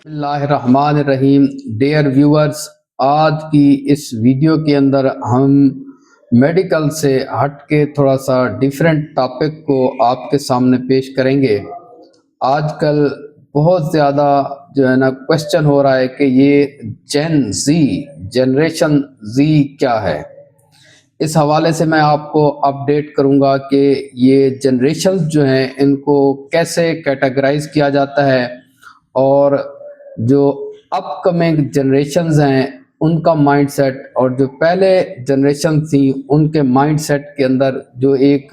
बिस्मिल्लाहिर्रहमानिर्रहीम। Dear viewers, आज की इस वीडियो के अंदर हम मेडिकल से हट के थोड़ा सा डिफरेंट टॉपिक को आपके सामने पेश करेंगे। आजकल बहुत ज़्यादा जो है ना क्वेश्चन हो रहा है कि ये जेन ज़ी जनरेशन ज़ी क्या है। इस हवाले से मैं आपको अपडेट करूंगा कि ये जनरेशन्स जो हैं इनको कैसे कैटेगराइज किया जाता है और जो अपकमिंग जनरेशन्स हैं उनका माइंडसेट और जो पहले जनरेशन थी उनके माइंडसेट के अंदर जो एक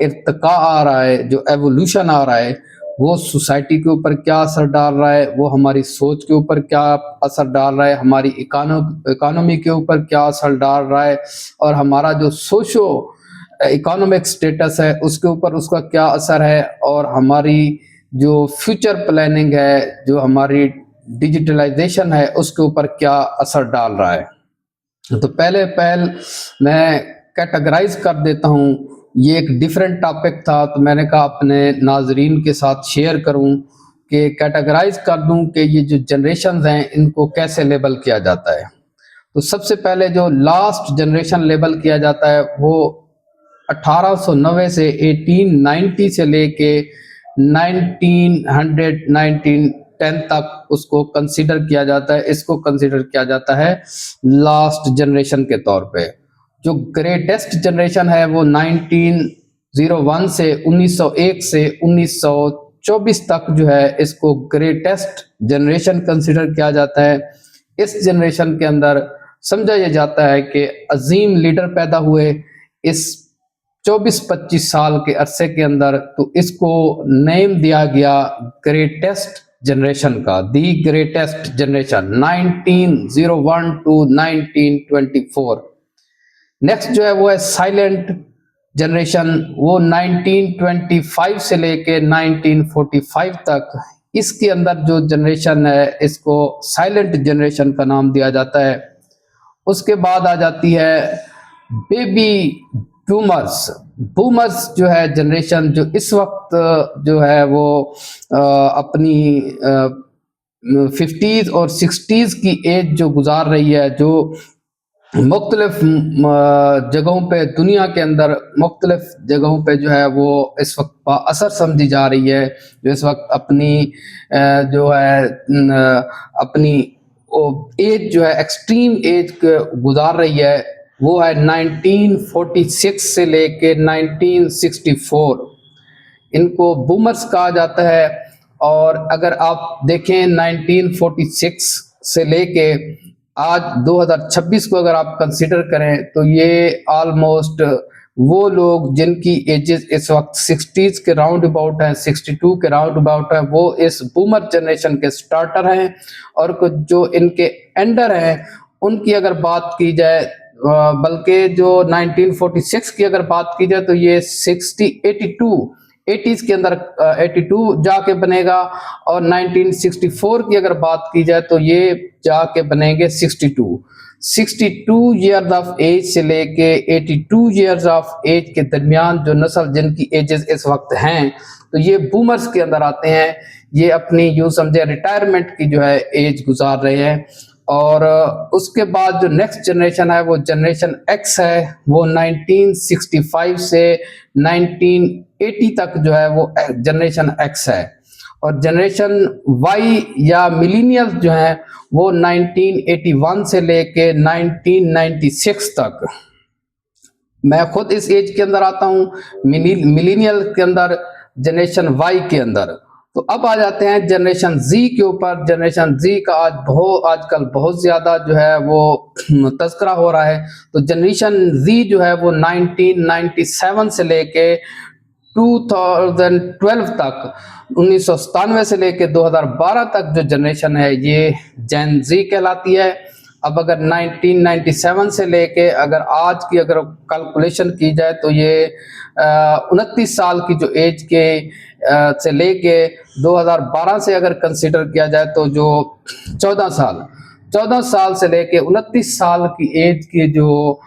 इर्तिका आ रहा है, जो एवोल्यूशन आ रहा है, वो सोसाइटी के ऊपर क्या असर डाल रहा है, वो हमारी सोच के ऊपर क्या असर डाल रहा है, हमारी इकोनॉमी के ऊपर क्या असर डाल रहा है और हमारा जो सोशो इकोनॉमिक स्टेटस है उसके ऊपर उसका क्या असर है और हमारी जो फ्यूचर प्लानिंग है, जो हमारी डिजिटलाइजेशन है उसके ऊपर क्या असर डाल रहा है। तो पहले मैं कैटेगराइज कर देता हूँ। ये एक डिफरेंट टॉपिक था तो मैंने कहा अपने नाजरीन के साथ शेयर करूँ कि कैटेगराइज कर दूँ कि ये जो जनरेशन हैं इनको कैसे लेबल किया जाता है। तो सबसे पहले जो लास्ट जनरेशन लेबल किया जाता है वो 1890 से 1890 से लेके 1900 1910 तक उसको कंसीडर किया जाता है। इसको कंसीडर किया जाता है लास्ट जनरेशन के तौर पे। जो ग्रेटेस्ट जनरेशन है वो 1901 से 1901 से 1924 तक जो है इसको ग्रेटेस्ट जनरेशन कंसीडर किया जाता है। इस जनरेशन के अंदर समझा यह जाता है कि अजीम लीडर पैदा हुए इस 24-25 साल के अरसे के अंदर, तो इसको नेम दिया गया ग्रेटेस्ट जनरेशन का, the greatest generation 1901 to 1924। Next जो है वो है साइलेंट जनरेशन, वो 1925 से लेके 1945 तक। इसके अंदर जो जनरेशन है इसको साइलेंट जनरेशन का नाम दिया जाता है। उसके बाद आ जाती है बेबी बूमर्स। बूमर्स जो है जनरेशन, जो इस वक्त जो है वो अपनी 50s और 60s की एज जो गुजार रही है, जो मुख्तलिफ जगहों पे दुनिया के अंदर मुख्तलिफ जगहों पे जो है वो इस वक्त असर समझी जा रही है, जो इस वक्त अपनी जो है अपनी एज जो है एक्सट्रीम एज गुजार रही है, वो है 1946 से लेके 1964। इनको बूमर्स कहा जाता है। और अगर आप देखें 1946 से लेके आज 2026 को अगर आप कंसीडर करें तो ये ऑलमोस्ट वो लोग जिनकी एजेस इस वक्त 60s के राउंड अबाउट हैं, 62 के राउंड अबाउट हैं, वो इस बूमर जनरेशन के स्टार्टर हैं। और कुछ जो इनके एंडर हैं उनकी अगर बात की जाए, बल्कि जो 1946 की अगर बात की जाए तो ये 80s के अंदर 82 जाके बनेगा, और 1964 की अगर बात की जाए तो ये जाके बनेंगे 62 ईयर्स ऑफ एज से लेके 82 ईयर्स ऑफ एज के दरमियान जो नस्ल जिनकी एजेस इस वक्त हैं, तो ये बूमर्स के अंदर आते हैं। ये अपनी यूं समझे रिटायरमेंट की जो है एज गुजार रहे हैं। और उसके बाद जो नेक्स्ट जनरेशन है वो जनरेशन एक्स है, वो 1965 से 1980 तक जो है वो जनरेशन एक्स है। और जनरेशन वाई या मिलीनियल जो है वो 1981 से लेके 1996 तक। मैं खुद इस एज के अंदर आता हूँ, मिलीनियल के अंदर, जनरेशन वाई के अंदर। तो अब आ जाते हैं जनरेशन जी के ऊपर। जनरेशन जी का आजकल बहुत ज्यादा जो है वो तस्करा हो रहा है। तो जनरेशन जी जो है वो 1997 से लेके 2012 तक, 1997 से लेके 2012 तक जो जनरेशन है ये जेन जी कहलाती है। अब अगर 1997 से लेके अगर आज की अगर कैलकुलेशन की जाए तो ये 29 साल की जो एज के से लेके 2012 से अगर कंसीडर किया जाए तो जो 14 साल से लेके 29 साल की एज के जो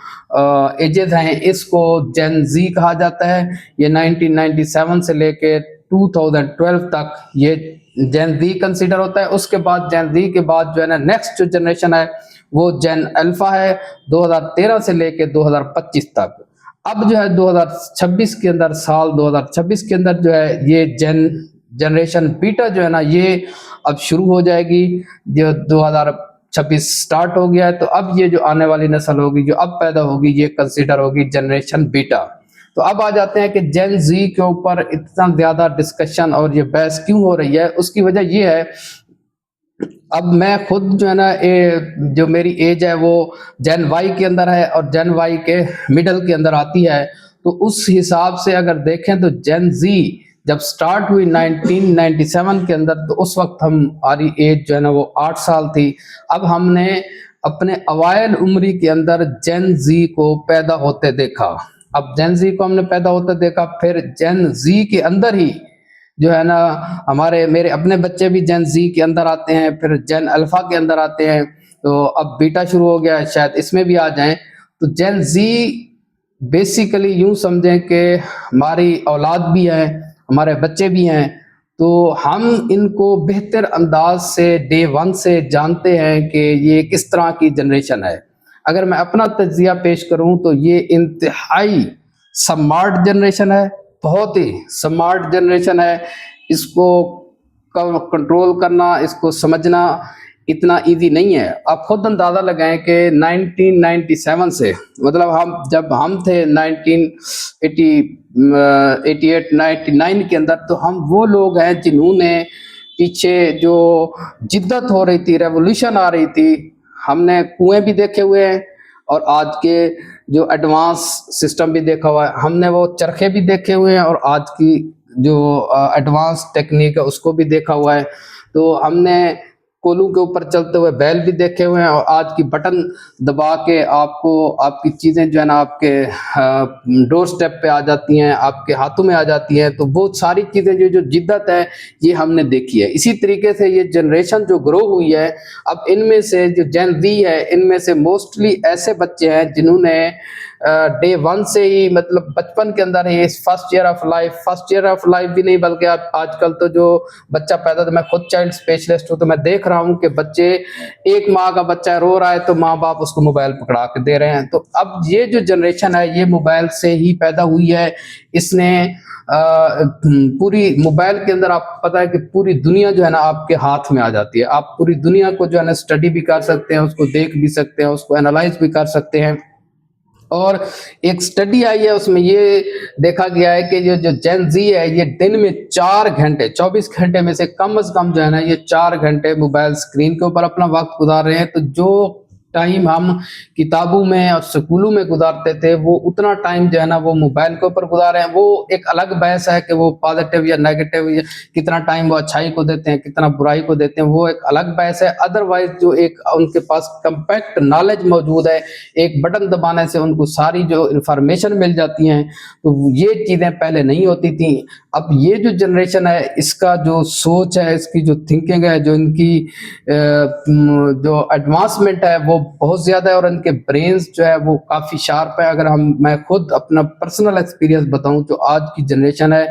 एजेस हैं इसको जेन जी कहा जाता है। ये 1997 से लेके 2012 तक ये जेन ज़ी कंसीडर होता है। उसके बाद जेन ज़ी के बाद जो है ना नेक्स्ट जो जनरेशन है वो जेन अल्फा है 2013 से लेके 2025 तक। अब जो है 2026 के अंदर, साल 2026 के अंदर जो है ये जनरेशन बीटा जो है ना ये अब शुरू हो जाएगी। जो 2026 स्टार्ट हो गया है, तो अब ये जो आने वाली नस्ल होगी, जो अब पैदा होगी, ये कंसीडर होगी जनरेशन बीटा। तो अब आ जाते हैं कि जेन ज़ी के ऊपर इतना ज़्यादा डिस्कशन और ये बहस क्यों हो रही है। उसकी वजह ये है, अब मैं खुद जो है ना जो मेरी एज है वो जेन वाई के अंदर है और जेन वाई के मिडल के अंदर आती है। तो उस हिसाब से अगर देखें तो जेन ज़ी जब स्टार्ट हुई 1997 के अंदर, तो उस वक्त हमारी एज जो है ना वो 8 साल थी। अब हमने अपने अवाइल उम्री के अंदर जेन ज़ी को पैदा होते देखा। अब जेन ज़ी को हमने पैदा होते देखा, फिर जेन ज़ी के अंदर ही जो है ना मेरे अपने बच्चे भी जेन ज़ी के अंदर आते हैं, फिर जेन अल्फा के अंदर आते हैं। तो अब बीटा शुरू हो गया है, शायद इसमें भी आ जाएं। तो जेन ज़ी बेसिकली यूं समझें कि हमारी औलाद भी है, हमारे बच्चे भी हैं। तो हम इनको बेहतर अंदाज से डे वन से जानते हैं कि ये किस तरह की जनरेशन है। अगर मैं अपना तज्जिया पेश करूं तो ये इंतहाई स्मार्ट जनरेशन है, बहुत ही स्मार्ट जनरेशन है। इसको कंट्रोल करना, इसको समझना इतना इजी नहीं है। आप खुद अंदाज़ा लगाएं कि 1997 से, मतलब जब हम थे 1988 99 के अंदर, तो हम वो लोग हैं जिन्होंने पीछे जो जिद्दत हो रही थी, रेवोल्यूशन आ रही थी, हमने कुएं भी देखे हुए हैं और आज के जो एडवांस सिस्टम भी देखा हुआ है। हमने वो चरखे भी देखे हुए हैं और आज की जो एडवांस टेक्निक है उसको भी देखा हुआ है। तो हमने कोलू के ऊपर चलते हुए बैल भी देखे हुए हैं और आज की बटन दबा के आपको आपकी चीज़ें जो है ना आपके डोर स्टेप पे आ जाती हैं, आपके हाथों में आ जाती हैं। तो वो सारी चीज़ें जो जिद्दत है ये हमने देखी है। इसी तरीके से ये जनरेशन जो ग्रो हुई है, अब इनमें से जो जेन ज़ी है, इनमें से मोस्टली ऐसे बच्चे हैं जिन्होंने डे वन से ही, मतलब बचपन के अंदर ही, फर्स्ट ईयर ऑफ लाइफ भी नहीं बल्कि आजकल तो जो बच्चा पैदा, तो मैं खुद चाइल्ड स्पेशलिस्ट हूँ, तो मैं देख रहा हूँ कि बच्चे, एक माँ का बच्चा रो रहा है तो माँ बाप उसको मोबाइल पकड़ा के दे रहे हैं। तो अब ये जो जनरेशन है ये मोबाइल से ही पैदा हुई है। इसने पूरी मोबाइल के अंदर, आपको पता है कि पूरी दुनिया जो है ना आपके हाथ में आ जाती है। आप पूरी दुनिया को जो है ना स्टडी भी कर सकते हैं, उसको देख भी सकते हैं, उसको एनालाइज भी कर सकते हैं। और एक स्टडी आई है, उसमें ये देखा गया है कि जो जेन ज़ी है ये दिन में 4 घंटे, 24 घंटे में से कम जो है ना ये 4 घंटे मोबाइल स्क्रीन के ऊपर अपना वक्त गुजार रहे हैं। तो जो टाइम हम किताबों में और स्कूलों में गुजारते थे, वो उतना टाइम जो है ना वो मोबाइल के ऊपर गुजार रहे हैं। वो एक अलग बहस है कि वो पॉजिटिव या नेगेटिव, या कितना टाइम वो अच्छाई को देते हैं, कितना बुराई को देते हैं, वो एक अलग बहस है। अदरवाइज जो एक उनके पास कंपैक्ट नॉलेज मौजूद है, एक बटन दबाने से उनको सारी जो इंफॉर्मेशन मिल जाती हैं, तो ये चीज़ें पहले नहीं होती थी। अब ये जो जनरेशन है, इसका जो सोच है, इसकी जो थिंकिंग है, जो इनकी जो एडवांसमेंट है वो बहुत ज़्यादा है और इनके ब्रेन्स जो है वो काफ़ी शार्प है। अगर मैं खुद अपना पर्सनल एक्सपीरियंस बताऊं, जो आज की जनरेशन है,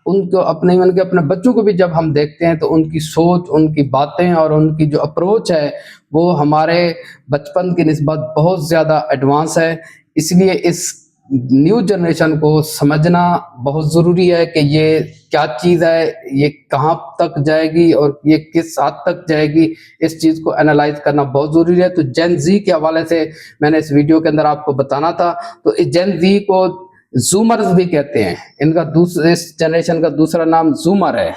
उनको अपने बच्चों को भी जब हम देखते हैं तो उनकी सोच, उनकी बातें और उनकी जो अप्रोच है वो हमारे बचपन की निस्बत बहुत ज़्यादा एडवांस है। इसलिए इस न्यू जनरेशन को समझना बहुत ज़रूरी है कि ये क्या चीज़ है, ये कहाँ तक जाएगी और ये किस हद तक जाएगी। इस चीज़ को एनालाइज करना बहुत ज़रूरी है। तो जेन ज़ी के हवाले से मैंने इस वीडियो के अंदर आपको बताना था। तो इस जेन ज़ी को जूमर्स भी कहते हैं, इस जनरेशन का दूसरा नाम जूमर है।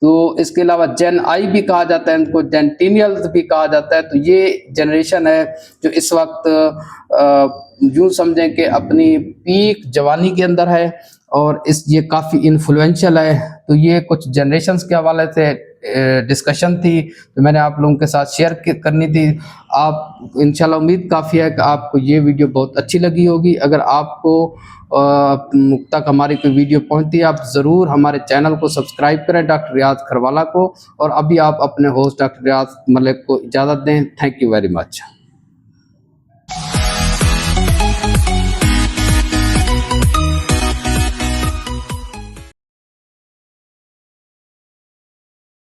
तो इसके अलावा जेन आई भी कहा जाता है, इनको जेंटिनियल्स भी कहा जाता है। तो ये जनरेशन है जो इस वक्त यूँ समझें कि अपनी पीक जवानी के अंदर है और ये काफ़ी इन्फ्लुएंशियल है। तो ये कुछ जनरेशन्स के हवाले से डिस्कशन थी, तो मैंने आप लोगों के साथ शेयर करनी थी। आप इंशाल्लाह, उम्मीद काफ़ी है कि आपको ये वीडियो बहुत अच्छी लगी होगी। अगर आपको तक हमारी कोई वीडियो पहुंचती है, आप ज़रूर हमारे चैनल को सब्सक्राइब करें, डॉक्टर रियाज खरवाला को। और अभी आप अपने होस्ट डॉक्टर रियाज मलिक को इजाज़त दें। Thank you very much.